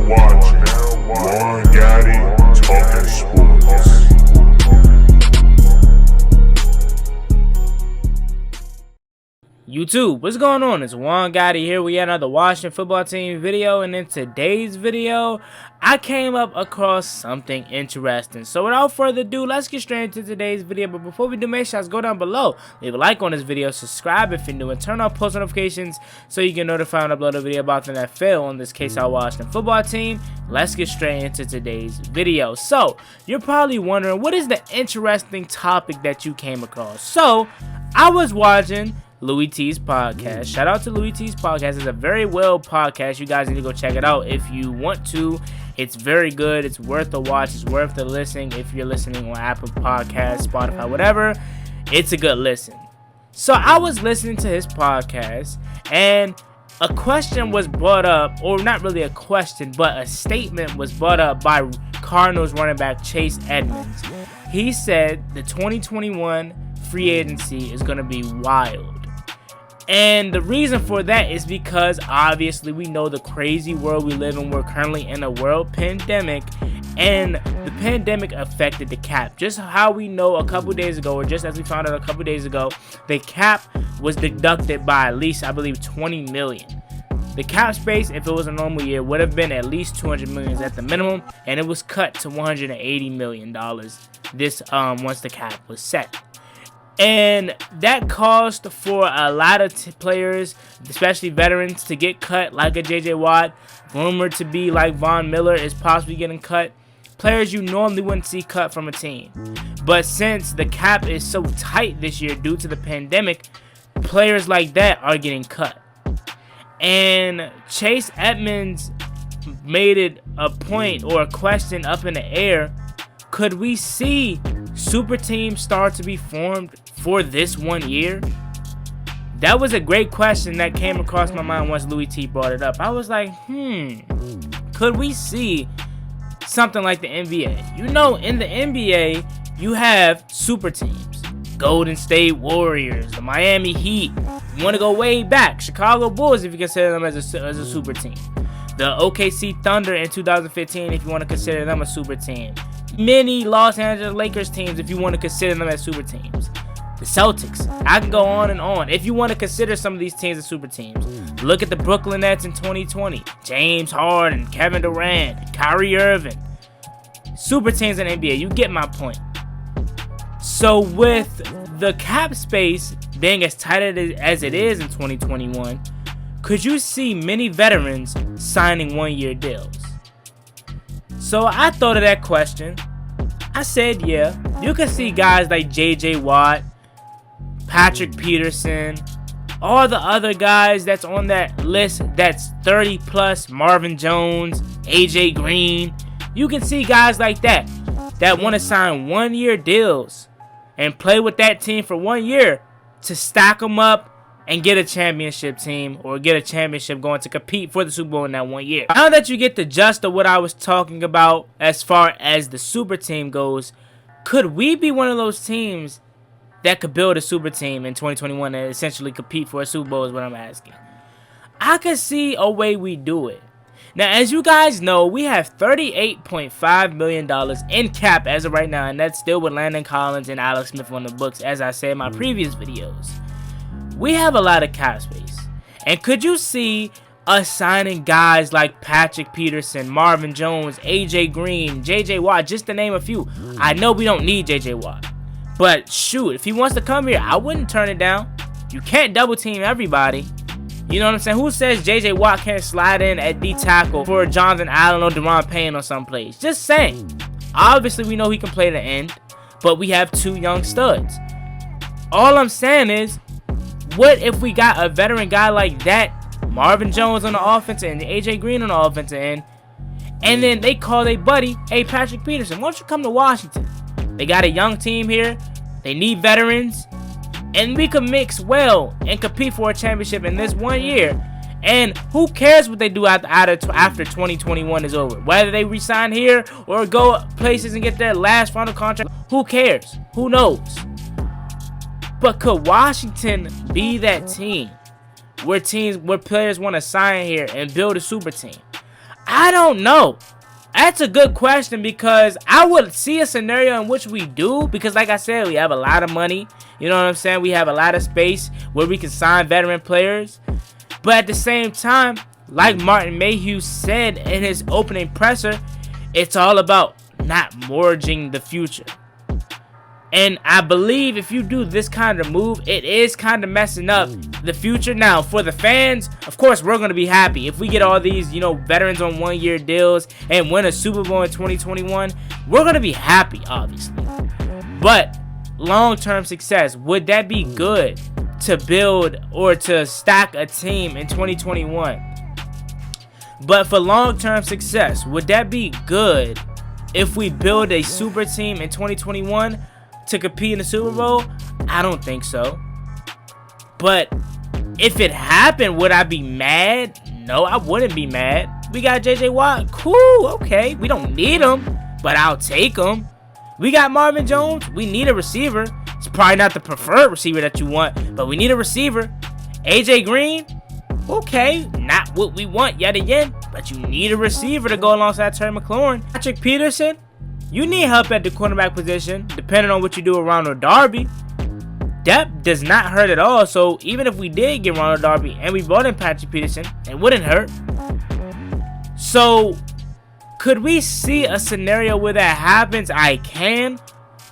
watching Juan Gotti Talking Sports. YouTube, what's going on? It's Juan Gotti here. We had another Washington football team video, and in today's video, I came up across something interesting. So without further ado, let's get straight into today's video. But before we do, make sure you go down below, leave a like on this video, subscribe if you're new, and turn on post notifications so you get notified when I upload a video about the NFL, on this case our Washington football team. Let's get straight into today's video. So you're probably wondering, what is the interesting topic that you came across? So I was watching Louis T's podcast. Shout out to Louis T's podcast. It's a very well podcast. You guys need to go check it out if you want to. It's very good. It's worth the watch. It's worth the listening. If you're listening on Apple Podcasts, Spotify, whatever, it's a good listen. So I was listening to his podcast, and a question was brought up, or not really a question, but a statement was brought up by Cardinals running back Chase Edmonds. He said the 2021 free agency is going to be wild. And the reason for that is because obviously we know the crazy world we live in. We're currently in a world pandemic, and the pandemic affected the cap. Just how we know a couple days ago, or just as we found out a couple days ago, the cap was deducted by at least, I believe, 20 million. The cap space, if it was a normal year, would have been at least 200 million at the minimum, and it was cut to 180 million dollars this once the cap was set. And that caused for a lot of players, especially veterans, to get cut, like a J.J. Watt, rumored to be like Von Miller is possibly getting cut. Players you normally wouldn't see cut from a team. But since the cap is so tight this year due to the pandemic, players like that are getting cut. And Chase Edmonds made it a point or a question up in the air. Could we see super teams start to be formed for this 1 year? That was a great question that came across my mind once Louis T brought it up. I was like, could we see something like the NBA? You know, in the NBA, you have super teams. Golden State Warriors, the Miami Heat. You want to go way back, Chicago Bulls, if you consider them as a super team. The OKC Thunder in 2015, if you want to consider them a super team. Many Los Angeles Lakers teams, if you want to consider them as super teams. The Celtics. I can go on and on. If you want to consider some of these teams as super teams. Look at the Brooklyn Nets in 2020. James Harden, Kevin Durant, Kyrie Irving. Super teams in the NBA. You get my point. So with the cap space being as tight as it is in 2021, could you see many veterans signing one-year deals? So I thought of that question. I said, yeah, you can see guys like J.J. Watt, Patrick Peterson, all the other guys that's on that list that's 30 plus, Marvin Jones, A.J. Green. You can see guys like that want to sign one-year deals and play with that team for 1 year to stack them up and get a championship team, or get a championship going to compete for the Super Bowl in that 1 year. Now that you get the gist of what I was talking about as far as the super team goes, could we be one of those teams that could build a super team in 2021 and essentially compete for a Super Bowl is what I'm asking. I could see a way we do it. Now, as you guys know, we have $38.5 million in cap as of right now, and that's still with Landon Collins and Alex Smith on the books, as I said in my previous videos. We have a lot of cap space. And could you see us signing guys like Patrick Peterson, Marvin Jones, A.J. Green, J.J. Watt, just to name a few? I know we don't need J.J. Watt. But shoot, if he wants to come here, I wouldn't turn it down. You can't double team everybody. You know what I'm saying? Who says J.J. Watt can't slide in at D tackle for Jonathan Allen or Deron Payne or someplace? Just saying. Obviously, we know he can play the end, but we have two young studs. All I'm saying is, what if we got a veteran guy like that, Marvin Jones on the offensive end, A.J. Green on the offensive end, and then they call their buddy, hey, Patrick Peterson, why don't you come to Washington? They got a young team here. They need veterans. And we can mix well and compete for a championship in this 1 year. And who cares what they do after 2021 is over? Whether they resign here or go places and get their last final contract, who cares? Who knows? But could Washington be that team where players want to sign here and build a super team? I don't know. That's a good question, because I would see a scenario in which we do, because like I said, we have a lot of money. You know what I'm saying? We have a lot of space where we can sign veteran players. But at the same time, like Martin Mayhew said in his opening presser, it's all about not mortgaging the future. And I believe if you do this kind of move, it is kind of messing up the future. Now, for the fans, of course, we're going to be happy. If we get all these, you know, veterans on one-year deals and win a Super Bowl in 2021, we're going to be happy, obviously. But long-term success, would that be good to build or to stack a team in 2021? But for long-term success, would that be good if we build a super team in 2021 to compete in the Super Bowl? I don't think so. But if it happened, would I be mad? No, I wouldn't be mad. We got JJ Watt. Cool, okay. We don't need him, but I'll take him. We got Marvin Jones. We need a receiver. It's probably not the preferred receiver that you want, but we need a receiver. AJ Green. Okay, not what we want yet again, but you need a receiver to go alongside Terry McLaurin. Patrick Peterson. You need help at the cornerback position, depending on what you do with Ronald Darby. Depth does not hurt at all, so even if we did get Ronald Darby and we brought in Patrick Peterson, it wouldn't hurt. So, could we see a scenario where that happens? I can,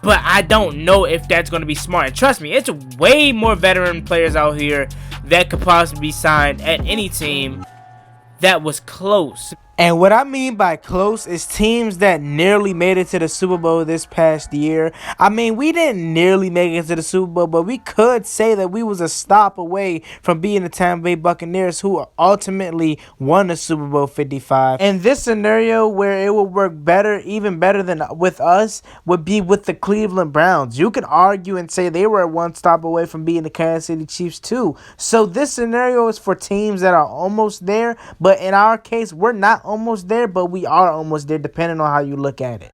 but I don't know if that's going to be smart. And trust me, it's way more veteran players out here that could possibly be signed at any team that was close. And what I mean by close is teams that nearly made it to the Super Bowl this past year. I mean, we didn't nearly make it to the Super Bowl, but we could say that we was a stop away from being the Tampa Bay Buccaneers, who ultimately won the Super Bowl 55. And this scenario where it would work better, even better than with us, would be with the Cleveland Browns. You could argue and say they were one stop away from being the Kansas City Chiefs too. So this scenario is for teams that are almost there, but in our case, we're not almost there, but we are almost there, depending on how you look at it.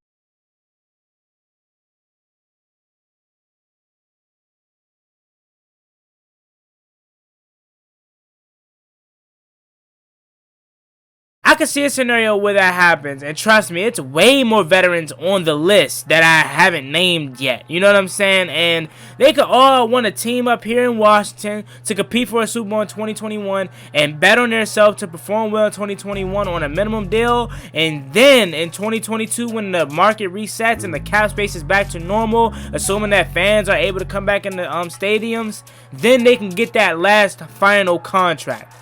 I could see a scenario where that happens, and trust me, it's way more veterans on the list that I haven't named yet. You know what I'm saying? And they could all want to team up here in Washington to compete for a Super Bowl in 2021 and bet on themselves to perform well in 2021 on a minimum deal. And then in 2022, when the market resets and the cap space is back to normal, assuming that fans are able to come back in the stadiums, then they can get that last final contract.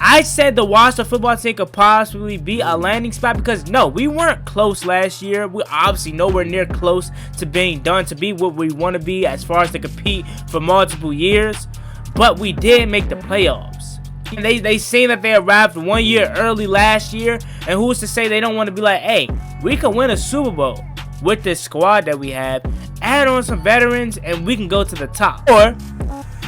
I said the Washington football team could possibly be a landing spot because, no, we weren't close last year. We're obviously nowhere near close to being done to be what we want to be as far as to compete for multiple years. But we did make the playoffs. And they seen that they arrived 1 year early last year. And who's to say they don't want to be like, hey, we can win a Super Bowl with this squad that we have. Add on some veterans and we can go to the top. Or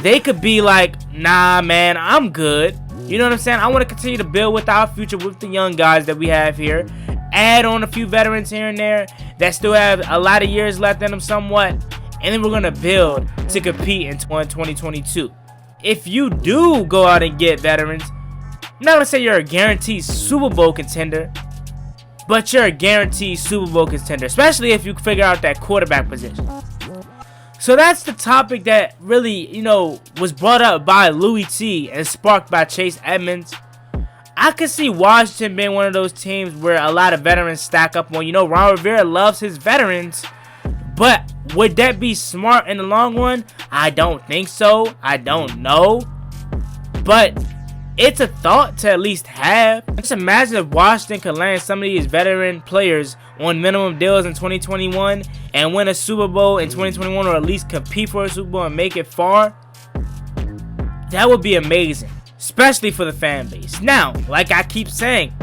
they could be like, nah, man, I'm good. You know what I'm saying? I want to continue to build with our future with the young guys that we have here. Add on a few veterans here and there that still have a lot of years left in them somewhat. And then we're going to build to compete in 2022. If you do go out and get veterans, I'm not going to say you're a guaranteed Super Bowl contender, but you're a guaranteed Super Bowl contender, especially if you figure out that quarterback position. So that's the topic that really, you know, was brought up by Louis T and sparked by Chase Edmonds. I could see Washington being one of those teams where a lot of veterans stack up on. You know, Ron Rivera loves his veterans, but would that be smart in the long run? I don't think so. I don't know. But it's a thought to at least have. Just imagine if Washington could land some of these veteran players on minimum deals in 2021 and win a Super Bowl in 2021, or at least compete for a Super Bowl and make it far. That would be amazing, especially for the fan base. Now, like I keep saying,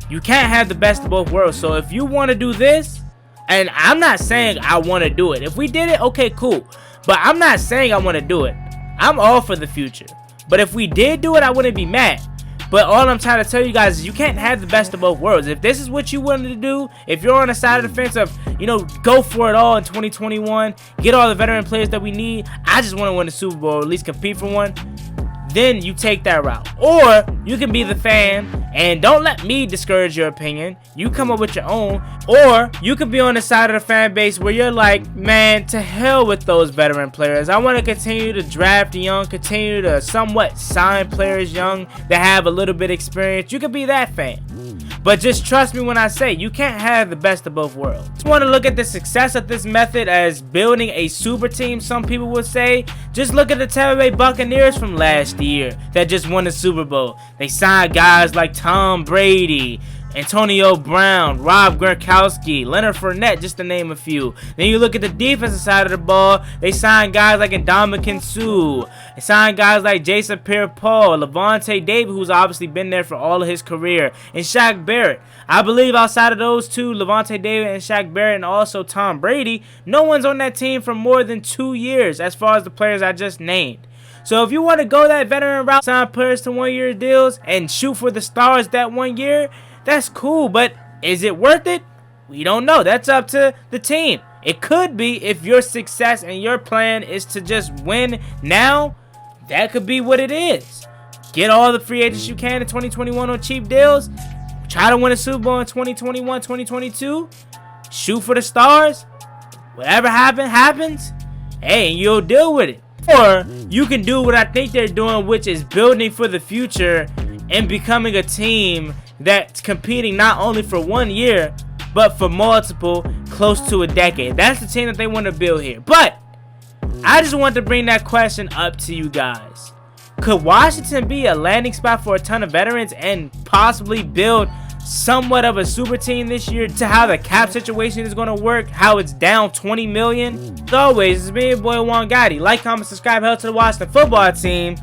you can't have the best of both worlds. So if you want to do this, and I'm not saying I want to do it. If we did it, okay, cool. But I'm not saying I want to do it. I'm all for the future. But if we did do it, I wouldn't be mad. But all I'm trying to tell you guys is you can't have the best of both worlds. If this is what you wanted to do, if you're on the side of the fence of, you know, go for it all in 2021, get all the veteran players that we need, I just want to win the Super Bowl, or at least compete for one, then you take that route. Or you can be the fan and don't let me discourage your opinion. You come up with your own. Or you could be on the side of the fan base where you're like, man, to hell with those veteran players. I want to continue to draft young, continue to somewhat sign players young that have a little bit of experience. You could be that fan. But just trust me when I say you can't have the best of both worlds. Just want to look at the success of this method as building a super team, some people would say. Just look at the Tampa Bay Buccaneers from last year that just won the Super Bowl. They signed guys like Tom Brady, Antonio Brown, Rob Gronkowski, Leonard Fournette, just to name a few. Then you look at the defensive side of the ball, they signed guys like Ndamukong Suh. They signed guys like Jason Pierre-Paul, Levante David, who's obviously been there for all of his career, and Shaq Barrett. I believe outside of those two, Levante David and Shaq Barrett, and also Tom Brady, no one's on that team for more than 2 years as far as the players I just named. So if you want to go that veteran route, sign players to 1-year deals and shoot for the stars that 1 year, that's cool, but is it worth it? We don't know. That's up to the team. It could be if your success and your plan is to just win now. That could be what it is. Get all the free agents you can in 2021 on cheap deals. Try to win a Super Bowl in 2021, 2022. Shoot for the stars. Whatever happens. Hey, and you'll deal with it. Or you can do what I think they're doing, which is building for the future and becoming a team that's competing not only for 1 year, but for multiple, close to a decade. That's the team that they want to build here. But I just want to bring that question up to you guys. Could Washington be a landing spot for a ton of veterans and possibly build somewhat of a super team this year to how the cap situation is going to work, how it's down $20 million? As always, it's me, your boy Juan Gotti. Like, comment, subscribe, help to the Washington football team.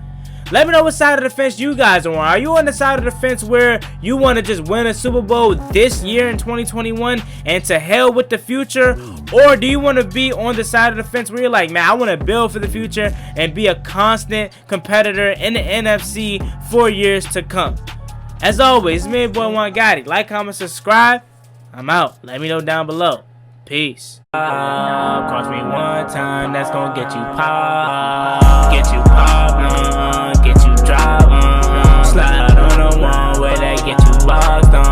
Let me know what side of the fence you guys are on. Are you on the side of the fence where you want to just win a Super Bowl this year in 2021 and to hell with the future? Or do you want to be on the side of the fence where you're like, man, I want to build for the future and be a constant competitor in the NFC for years to come? As always, it's me, your boy Juan Gotti. Like, comment, subscribe. I'm out. Let me know down below. Peace. Cost me one time, that's gonna get you pop. Get you pop, get you drop. Slide on the one way that get you boxed on.